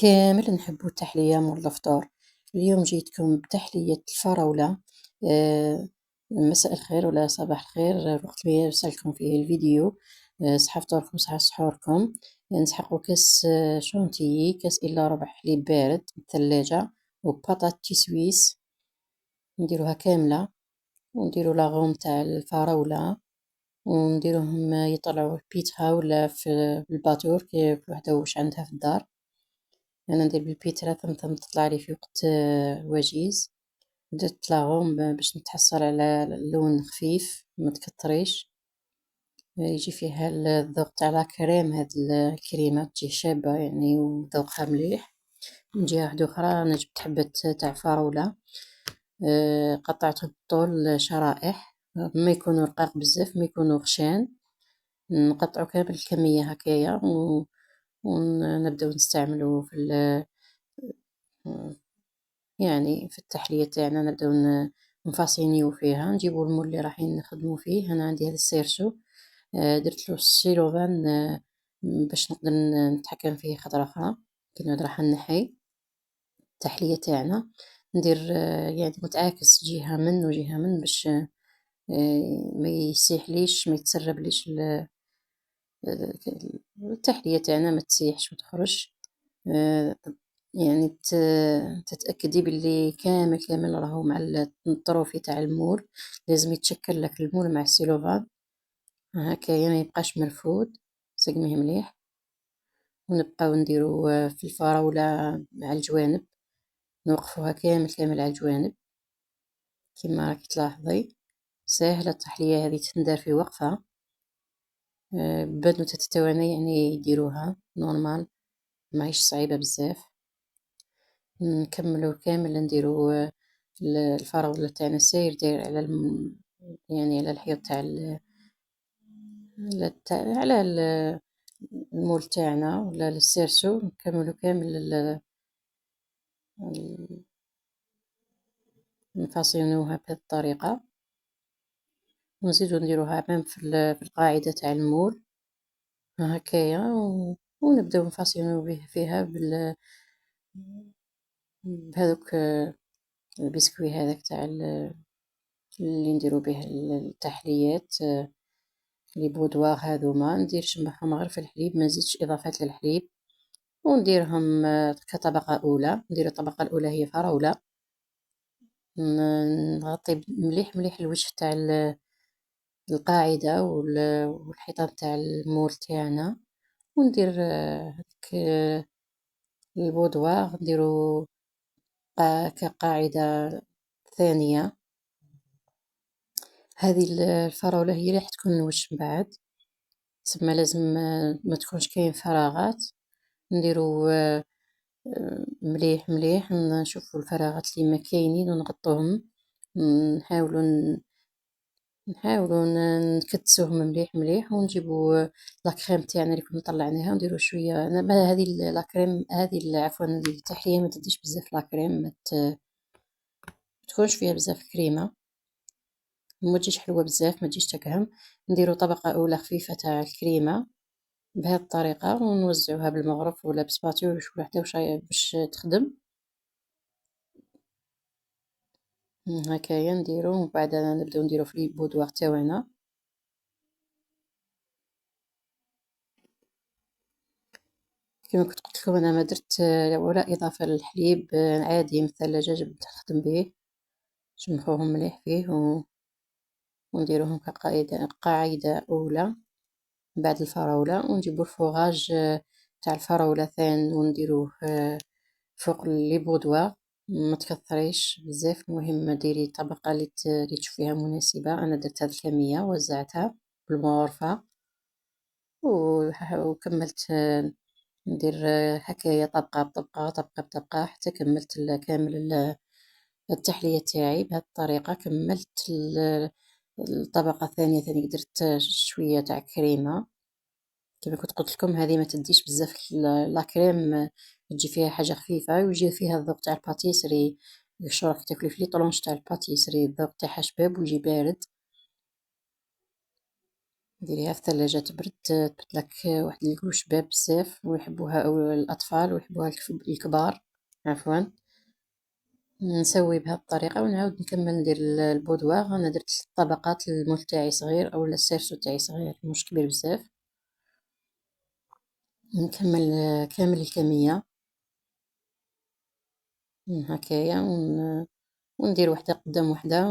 كامل نحبو التحلية مور الفطور. اليوم جيتكم بتحلية الفراولة. مساء الخير ولا صباح الخير الوقت اللي يرسلكم فيه الفيديو. صحة فطوركم صحة سحوركم. نسحقو كاس شونتيي، كاس الا ربع حليب بارد من الثلاجة، وبطاط سويس نديروها كاملة، ونديرو لاغوم تاع الفراولة، ونديروهم يطلعوا البيترا ولا في الباتور كي كل وحدة واش عندها في الدار. انا ندير بالبيترا ثم تطلع لي في وقت وجيز. درت لاغوم باش نتحصل على لون خفيف ما تكتريش، يجي فيها الذوق تاع لا كريم. هاد الكريمه تجي شابه يعني وذوقها مليح. من جهه واحده اخرى انا جبت حبه تاع فراوله، قطعتهم بالطول شرائح، ما يكونوا رقاق بزاف ما يكونوا خشان. نقطعو كامل الكميه هكايا ونبداو نستعملو في يعني في التحلية تاعنا. نبداو نفاصينيو فيها، نجيبو المول اللي رايحين نخدمو فيه. انا عندي هذا السيرسو، درتلو السيلوفان باش نقدر نتحكم فيه خطرة اخرى كي نعود راح نحي التحلية تاعنا. ندير يعني متعاكس، جهة من وجهة من باش ما يسيحليش ما يتسربليش التحلية تاعنا ما تسيحش وتخرج. يعني تتأكدي باللي كامل راهو مع الطروفي تاع المول. لازم يتشكل لك المول مع السيلوفان هكايا ما يبقاش مرفود، سقميه مليح. ونبقاو نديرو في الفراولة مع الجوانب، نوقفوها كامل على الجوانب كما راكي تلاحظي. ساهلة التحلية هذه تندار في وقفة. بنوتة التواني يعني يديروها نورمال، ماهيش صعيبة بزاف. نكملو كامل نديرو الفراولة تاعنا ساير داير على يعني على الحيط تاع على المول تاعنا ولا السيرسو. نكملو كامل نفاصينوها بهذه الطريقة، ونزيدو نديروها ميم في القاعدة تاع المول هكايا، ونبداو نفاصينو فيها بهذوك البسكوي هذاك تاع اللي نديرو به التحليات. لي بودوار هاذوما ندير نشمعهم غير في الحليب، ما نزيدش اضافات للحليب، ونديرهم كطبقة اولى. ندير الطبقة الاولى هي فراولة، نغطي مليح الوجه تاع القاعدة والحيطان تاع المول تاعنا، وندير هذيك البودوار نديرو كقاعدة ثانية. هذه الفراولة هي اللي راح تكون الوش من بعد، تسمى لازم ما تكونش كاين فراغات. نديرو مليح نشوفو الفراغات اللي ما كاينين ونغطوهم. نحاولو نكدسوهم مليح ونجيبو لاكريم تاعنا اللي كنا طلعناها ونديرو شويه. انا هذه لاكريم هذه عفوا التحليه ما تديش بزاف لاكريم، ما تكونش فيها بزاف كريمه، ما تجيش حلوه بزاف ما تجيش تكهم. نديرو طبقه اولى خفيفه تاع الكريمه بهذه الطريقه، ونوزعوها بالمغرف ولا بسباتيول وش وحده باش تخدم هكايا. نديرو ومن بعد نبداو نديرو في البودوار تاعنا. كما كنت قلت لكم انا ما درت ولا اضافه للحليب، عادي من الثلاجه جبت نخدم به. نجمعوهم مليح فيه ونديروهم قاعده اولى بعد الفراوله، ونجيبو الفوغاج تاع الفراوله ثان ونديروه فوق لي بودوار. ما تكثريش بزاف، المهم ديري الطبقه اللي تشوفيها مناسبه. انا درت هذه الكميه وزعتها بالمغرفه وكملت ندير هكايا طبقة بطبقة حتى كملت كامل التحلية تاعي بهذه الطريقة. كملت الطبقة الثانية ثاني درت شوية تاع كريمة. كما كنت قلت لكم هذه ما تديش بزاف لاكريم، تجي فيها حاجة خفيفة ويجي فيها الذوق تاع الباتيسري. شو راك تاكلي في لي طلونج تاع الباتيسري الذوق تاعها شباب ويجي بارد. ديريها في الثلاجة تبرد، تبدلك واحد الكلو شباب بزاف ويحبوها أو الأطفال ويحبوها الكبار عفوا. نسوي بهذه الطريقة ونعاود نكمل ندير البودواغ. أنا درت 3 طبقات، المول تاعي صغير أولا السيرسو تاعي صغير مش كبير بزاف. نكمل كامل الكمية هكايا وندير وحدة قدام وحدة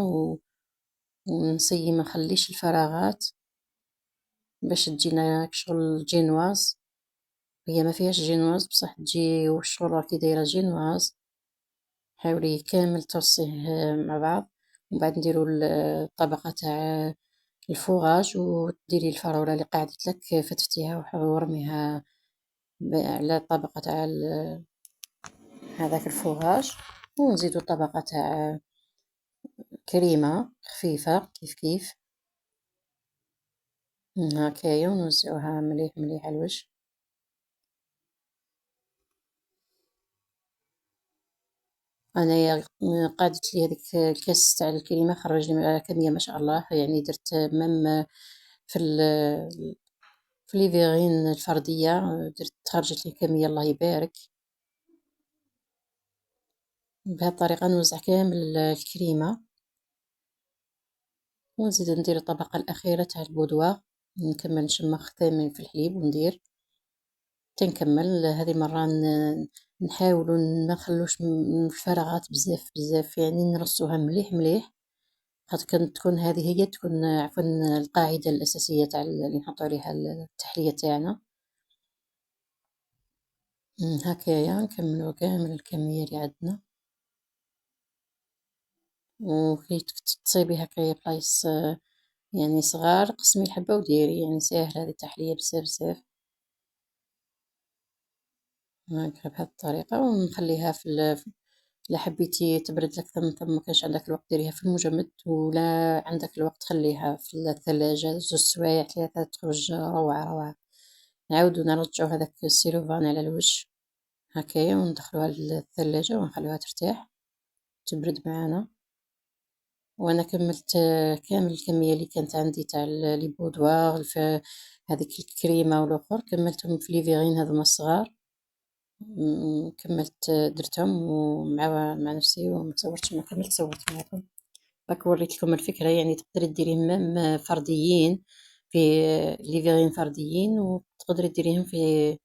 ونسيي ما نخليش الفراغات باش تجينا كشغل جينواز. هي ما فيهاش جينواز بصح تجي والشغل راكي دايرة جينواز. حاولي كامل ترصيه مع بعض ومن بعد نديرو الطبقة تاع الفوغاج وديري الفراولة اللي قعدت لك فتفتيها ورميها على الطبقة تاع هذاك الفوغاج. ونزيدو طبقة تاع كريمة خفيفة كيف كيف هكايا ونوزعوها مليح مليح على الوجه. انايا قادت لي هذيك الكاس تاع الكريمه خرج لي كميه ما شاء الله، يعني درت ميم في في ليفيغين الفرديه درت خرجت لي كميه الله يبارك. بهذه الطريقه نوزع كامل الكريمه ونزيد ندير الطبقه الاخيره تاع البودواغ. نكمل نشمخ ثاني في الحليب وندير تنكمل هذه المره نحاولوا ما نخلوش الفراغات بزاف بزاف، يعني نرصوها مليح مليح خاطر كانت تكون هذه هي تكون عفوا القاعدة الأساسية تاع اللي نحطو عليها التحلية تاعنا. هكايا نكملو كامل الكمية اللي عندنا وكي تصيبي هكايا بلايص يعني صغار قسمي الحبة وديري، يعني ساهلة هذه التحلية بزاف بزاف. هكا بهذه الطريقة ونخليها إلا حبيتي تبرد لك ثم مكانش عندك الوقت ديريها في المجمد، ولا عندك الوقت خليها في الثلاجة 2 سوايع 3 تخرج روعة روعة. نعاودو نرجعو هذاك السيلوفان على الوجه هكايا وندخلوها للثلاجة ونخليوها ترتاح تبرد معانا. وانا كملت كامل الكمية اللي كانت عندي تاع لي بودوار هذيك الكريمة والاخر كملتهم في ليفيغين هذوما الصغار. كملت درتهم مع نفسي وما صورتش ما كملت صورت معكم. راك وريت لكم الفكرة، يعني تقدري ديريهم ميم فرديين في ليفيغين فرديين وتقدري ديريهم في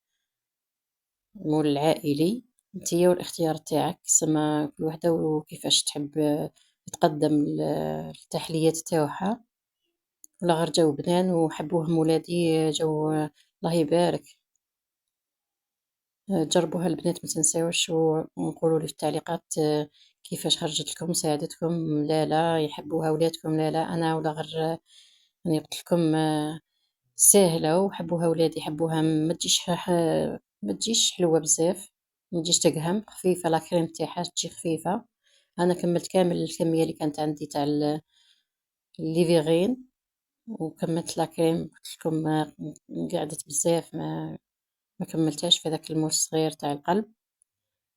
مول العائلي. نتيا والاختيار تاعك سما كل وحدة وكيفاش تحب تقدم التحليات تاوعها. ولا غير جو بنان وحبوهم ولادي جو الله يبارك. جربوها البنات ما تنساوش ونقولوا لي في التعليقات كيفاش خرجت لكم ساعدتكم. لا لا يحبوها ولادكم، لا لا انا ولا غير يعني قلت لكم ساهلة وحبوها ولادي يحبوها. ما تجيش حلوة بزاف، ما تجيش تقهم خفيفة، لا كريم تاعها تجي خفيفة. انا كملت كامل الكمية اللي كانت عندي تاع الليفيغين وكملت لا كريم قلت لكم قعدت بزاف ما كملتهاش في ذاك المول الصغير تاع القلب.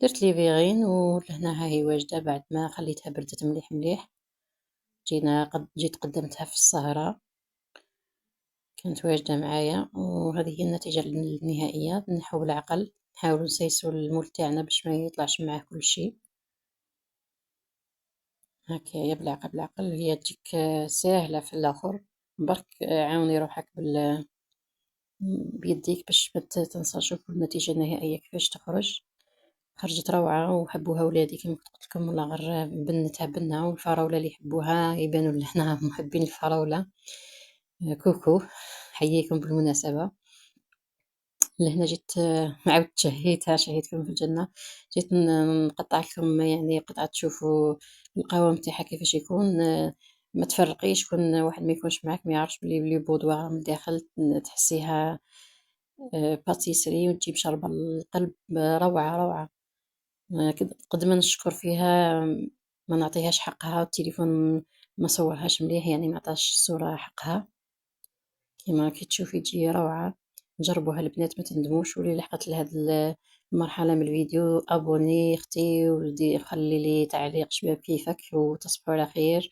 درت ليفيغين ولهنا ها هي واجدة بعد ما خليتها بردت مليح مليح. جيت قدمتها في السهرة كانت واجدة معايا وهذه هي النتيجة النهائية. نحاول عقل نحاول نسيسو المول تاعنا باش ما يطلعش معاه كل شيء هكايا بالعقل بالعقل. هي تجيك ساهلة في الآخر برك عاوني روحك بيديك باش ما تنسى. شوفوا النتيجة النهائية كيفاش تخرج. خرجت روعة وحبوها ولادي كما قلت لكم، ولا غير بنتها بنة. والفراولة اللي يحبوها يبانوا لهنا محبين الفراولة كوكو حييكم بالمناسبة. لهنا جيت عاودت شهيتكم في الجنة. جيت نقطع لكم يعني قطعة تشوفوا القوام تاعها كيفاش يكون. ما تفرقيش كون واحد ما يكونش معاك ما يعرفش بلي بودوار من الداخل تحسيها باتيسري وتجي مشربة القلب روعة روعة. قد ما نشكر فيها ما نعطيهاش حقها. التليفون ما صورهاش مليح يعني ما عطاش الصورة حقها. كيما راكي تشوفي تجي روعة. جربوها البنات ما تندموش. واللي لحقت لهاد المرحلة من الفيديو ابوني اختي ودي خلي لي تعليق شباب كيفك وتصبحوا على خير.